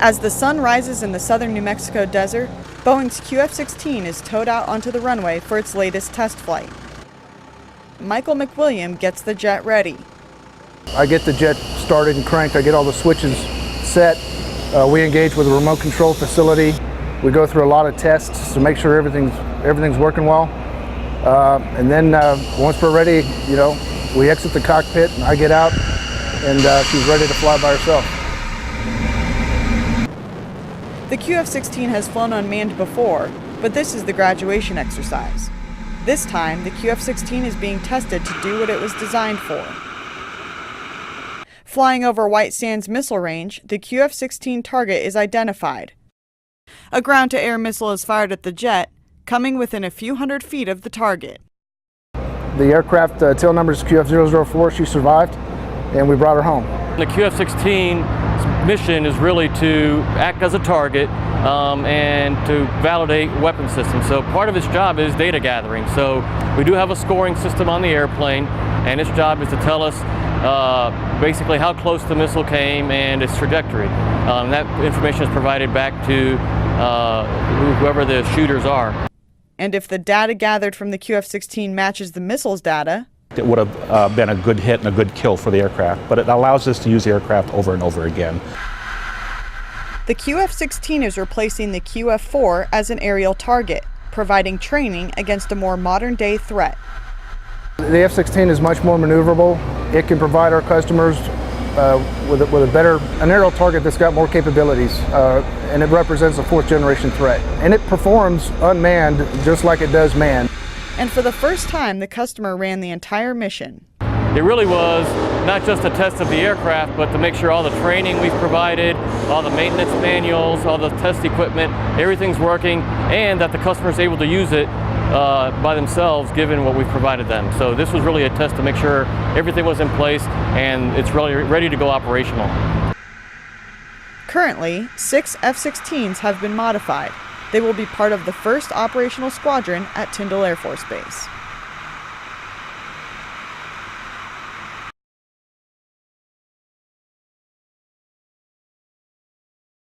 As the sun rises in the southern New Mexico desert, Boeing's QF-16 is towed out onto the runway for its latest test flight. Michael McWilliam gets the jet ready. I get the jet started and cranked. I get all the switches set. We engage with a remote control facility. We go through a lot of tests to make sure everything's working well. And then once we're ready, we exit the cockpit and I get out and she's ready to fly by herself. The QF-16 has flown unmanned before, but this is the graduation exercise. This time, the QF-16 is being tested to do what it was designed for. Flying over White Sands Missile Range, the QF-16 target is identified. A ground-to-air missile is fired at the jet, coming within a few hundred feet of the target. The aircraft tail number is QF-004. She survived, and we brought her home. The QF-16's mission is really to act as a target and to validate weapon systems. So part of its job is data gathering. So we do have a scoring system on the airplane, and its job is to tell us basically how close the missile came and its trajectory. That information is provided back to whoever the shooters are. And if the data gathered from the QF-16 matches the missile's data, it would have been a good hit and a good kill for the aircraft, but it allows us to use the aircraft over and over again. The QF-16 is replacing the QF-4 as an aerial target, providing training against a more modern-day threat. The F-16 is much more maneuverable. It can provide our customers with a better, an aerial target that's got more capabilities, and it represents a fourth-generation threat. And it performs unmanned just like it does manned. And for the first time, the customer ran the entire mission. It really was not just a test of the aircraft, but to make sure all the training we've provided, all the maintenance manuals, all the test equipment, everything's working, and that the customer is able to use it by themselves given what we've provided them. So this was really a test to make sure everything was in place and it's really ready to go operational. Currently, 6 F-16s have been modified. They will be part of the first operational squadron at Tyndall Air Force Base.